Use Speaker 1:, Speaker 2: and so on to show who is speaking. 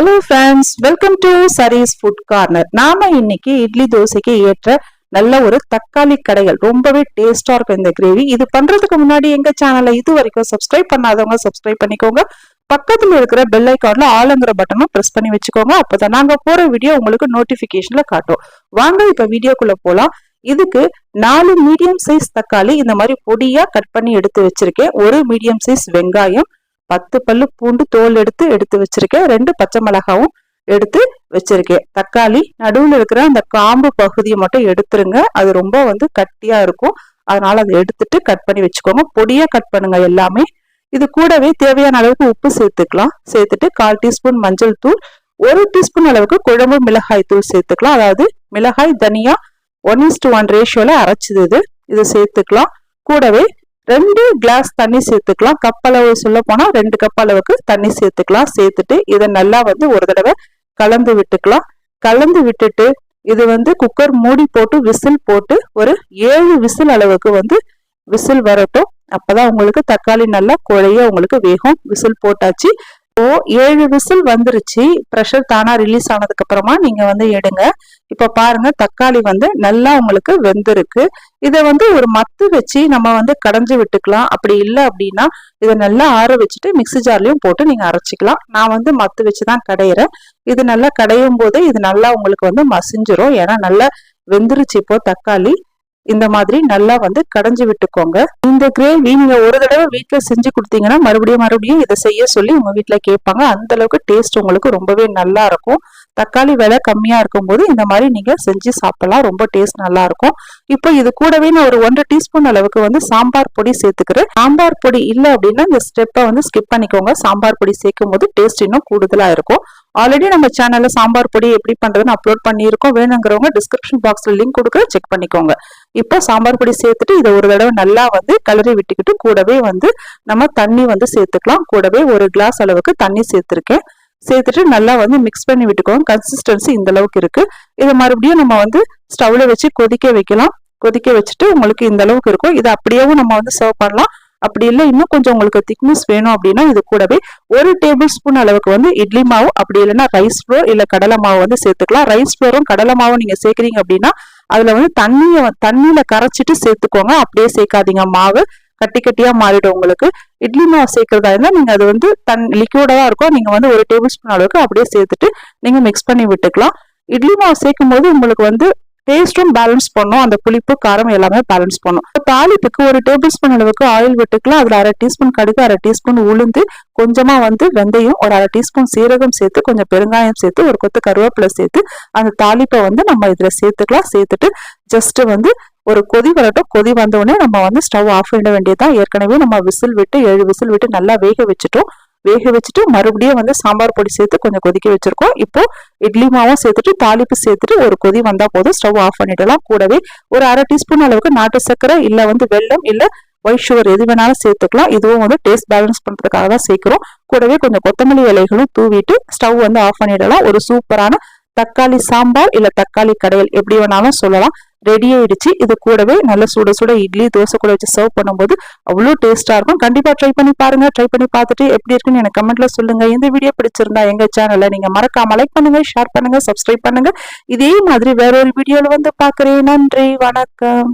Speaker 1: Hello friends, welcome to sarees food corner. நாம இன்னைக்கு இட்லி தோசைக்கு ஏற்ற நல்ல ஒரு தக்காளி கடைகள், ரொம்பவே டேஸ்டா இருக்கும் இந்த கிரேவி. இது பண்றதுக்கு முன்னாடி எங்க சேனலை இது வரைக்கும் சப்ஸ்கிரைப் பண்ணாதவங்க சப்ஸ்கிரைப் பண்ணிக்கோங்க. பக்கத்துல இருக்கிற பெல் ஐக்கான்ல ஆளுங்கிற பட்டனும் பிரஸ் பண்ணி வச்சுக்கோங்க. அப்பதான் நாங்க போற வீடியோ உங்களுக்கு நோட்டிபிகேஷன்ல காட்டும். வாங்க இப்ப வீடியோக்குள்ள போலாம். இதுக்கு 4 மீடியம் சைஸ் தக்காளி இந்த மாதிரி பொடியா கட் பண்ணி எடுத்து வச்சிருக்கேன். ஒரு மீடியம் சைஸ் வெங்காயம், 10 பல்லு பூண்டு தோல் எடுத்து வச்சிருக்கேன். 2 பச்சை மிளகாவும் எடுத்து வச்சிருக்கேன். தக்காளி நடுவில் இருக்கிற அந்த காம்பு பகுதியை மட்டும் எடுத்துருங்க, அது ரொம்ப கட்டியா இருக்கும். அதனால அதை எடுத்துட்டு கட் பண்ணி வச்சுக்கோங்க. பொடியா கட் பண்ணுங்க எல்லாமே. இது கூடவே தேவையான அளவுக்கு உப்பு சேர்த்துக்கலாம். சேர்த்துட்டு 1/4 டீஸ்பூன் மஞ்சள் தூள், 1 டீஸ்பூன் அளவுக்கு குழம்பு மிளகாய் தூள் சேர்த்துக்கலாம். அதாவது மிளகாய் தனியா 1:1 ரேஷியோல அரைச்சது இது சேர்த்துக்கலாம். கூடவே 2 கிளாஸ் தண்ணி சேர்த்துக்கலாம். கப் அளவு சொல்ல போனா 2 கப் அளவுக்கு தண்ணி சேர்த்துக்கலாம். சேர்த்துட்டு இதை நல்லா ஒரு தடவை கலந்து விட்டுக்கலாம். கலந்து விட்டுட்டு இது குக்கர் மூடி போட்டு விசில் போட்டு ஒரு 7 விசில் அளவுக்கு விசில் வரட்டும். அப்பதான் உங்களுக்கு தக்காளி நல்லா குழைய உங்களுக்கு வேகும். விசில் போட்டாச்சு. இப்போ 7 விசில் வந்துருச்சு. ப்ரெஷர் தானா ரிலீஸ் ஆனதுக்கு அப்புறமா நீங்க எடுங்க. இப்ப பாருங்க, தக்காளி நல்லா உங்களுக்கு வெந்திருக்கு. இதை ஒரு மத்து வச்சு நம்ம கடைஞ்சு விட்டுக்கலாம். அப்படி இல்லை அப்படின்னா இதை நல்லா ஆற வச்சுட்டு மிக்ஸி ஜார்லயும் போட்டு நீங்க அரைச்சிக்கலாம். நான் மத்து வச்சுதான் கடையிறேன். இது நல்லா கடையும் போது இது நல்லா உங்களுக்கு மசிஞ்சிரும். ஏன்னா நல்லா வெந்துருச்சு. இப்போ தக்காளி இந்த மாதிரி நல்லா கடைஞ்சு விட்டுக்கோங்க. இந்த கிரேவி நீங்க ஒரு தடவை வீட்டுல செஞ்சு கொடுத்தீங்கன்னா மறுபடியும் இதை செய்ய சொல்லி உங்க வீட்டுல கேட்பாங்க. அந்த அளவுக்கு டேஸ்ட் உங்களுக்கு ரொம்பவே நல்லா இருக்கும். தக்காளி விலை கம்மியா இருக்கும் போது இந்த மாதிரி நீங்க செஞ்சு சாப்பிடலாம். ரொம்ப டேஸ்ட் நல்லா இருக்கும். இப்போ இது கூடவே நான் ஒரு 1 டீஸ்பூன் அளவுக்கு சாம்பார் பொடி சேர்த்துக்கிறேன். சாம்பார் பொடி இல்லை அப்படின்னா இந்த ஸ்டெப்பை ஸ்கிப் பண்ணிக்கோங்க. சாம்பார் பொடி சேர்க்கும் போது டேஸ்ட் இன்னும் கூடுதலா இருக்கும். ஆல்ரெடி நம்ம சேனல்ல சாம்பார் பொடி எப்படி பண்றதுன்னு அப்லோட் பண்ணியிருக்கோம். வேணுங்கிறவங்க டிஸ்கிரிப்ஷன் பாக்ஸ்ல லிங்க் கொடுக்குற செக் பண்ணிக்கோங்க. இப்போ சாம்பார் பொடி சேர்த்துட்டு இதை ஒரு தடவை நல்லா கலரி விட்டுக்கிட்டு கூடவே நம்ம தண்ணி சேர்த்துக்கலாம். கூடவே 1 கிளாஸ் அளவுக்கு தண்ணி சேர்த்திருக்கேன். சேர்த்துட்டு நல்லா மிக்ஸ் பண்ணி விட்டுக்கோங்க. கன்சிஸ்டன்சி இந்த அளவுக்கு இருக்கு. இதை மறுபடியும் நம்ம ஸ்டவ்ல வச்சு கொதிக்க வைக்கலாம். கொதிக்க வச்சுட்டு உங்களுக்கு இந்த அளவுக்கு இருக்கும். இதை அப்படியேவும் நம்ம சர்வ் பண்ணலாம். அப்படி இல்லை இன்னும் கொஞ்சம் உங்களுக்கு திக்னஸ் வேணும் அப்படின்னா இது கூடவே 1 டேபிள் ஸ்பூன் அளவுக்கு இட்லி மாவு, அப்படி இல்லைன்னா ரைஸ் ஃப்ளோர் இல்ல கடலை மாவு சேர்த்துக்கலாம். ரைஸ் ஃப்ளோரும் கடலை மாவும் நீங்க சேர்க்குறீங்க அப்படின்னா அதுல தண்ணியில கரைச்சிட்டு சேர்த்துக்கோங்க. அப்படியே சேர்க்காதீங்க. மாவு கட்டி கட்டியா மாறிடும் உங்களுக்கு. இட்லி மாவு சேர்க்கறதா இருந்தா நீங்க அது லிக்விடா தான் இருக்கும். நீங்க 1 டேபிள் ஸ்பூன் அளவுக்கு அப்படியே சேர்த்துட்டு நீங்க மிக்ஸ் பண்ணி விட்டுக்கலாம். இட்லி மாவு சேர்க்கும் போது உங்களுக்கு டேஸ்டும் பேலன்ஸ் பண்ணும். அந்த புளிப்பு காரம் எல்லாமே பேலன்ஸ் பண்ணும். தாளிப்புக்கு 1 டேபிள் ஸ்பூன் அளவுக்கு ஆயில் விட்டுக்கலாம். அதுல 1/2 டீஸ்பூன் கடுகு, 1/2 டீஸ்பூன் உளுந்து, கொஞ்சமா வெந்தயம், ஒரு 1/2 டீஸ்பூன் சீரகம் சேர்த்து, கொஞ்சம் பெருங்காயம் சேர்த்து, ஒரு கொத்து கருவேப்பிலை சேர்த்து அந்த தாளிப்பை நம்ம இதுல சேர்த்துக்கலாம். சேர்த்துட்டு ஜஸ்ட் ஒரு கொதி வரட்டும். கொதி வந்த உடனே நம்ம ஸ்டவ் ஆஃப் பண்ண வேண்டியதுதான். ஏற்கனவே நம்ம விசில் விட்டு 7 விசில் விட்டு நல்லா வேக வச்சுட்டோம். வேக வச்சுட்டு மறுபடியும் சாம்பார் பொடி சேர்த்து கொஞ்சம் கொதிக்க வச்சிருக்கோம். இப்போ இட்லி மாவும் சேர்த்துட்டு தாளிப்பு சேர்த்துட்டு ஒரு கொதி வந்தா போதும் ஸ்டவ் ஆஃப் பண்ணிடலாம். கூடவே ஒரு 1/2 டீஸ்பூன் அளவுக்கு நாட்டு சர்க்கரை இல்ல வெல்லம் இல்ல ஒயிட் சுகர் எது வேணாலும் சேர்த்துக்கலாம். இதுவும் டேஸ்ட் பேலன்ஸ் பண்றதுக்காக தான் சேர்க்கிறோம். கூடவே கொஞ்சம் கொத்தமல்லி இலைகளும் தூவிட்டு ஸ்டவ் ஆஃப் பண்ணிடலாம். ஒரு சூப்பரான தக்காளி சாம்பார் இல்ல தக்காளி கடையல் எப்படி வேணாலும் சொல்லலாம். ரெடி ஆயிடுச்சு. இது கூடவே நல்ல சுட சுட இட்லி தோசை கூட வச்சு சர்வ் பண்ணும்போது அவ்வளோ டேஸ்டா இருக்கும். கண்டிப்பா ட்ரை பண்ணி பாருங்க. ட்ரை பண்ணி பார்த்துட்டு எப்படி இருக்குன்னு எனக்கு கமெண்ட்ல சொல்லுங்க. இந்த வீடியோ பிடிச்சிருந்தா எங்க சேனலை நீங்க மறக்காம லைக் பண்ணுங்க, ஷேர் பண்ணுங்க, சப்ஸ்கிரைப் பண்ணுங்க. இதே மாதிரி வேற ஒரு வீடியோல பாக்குறேன். நன்றி, வணக்கம்.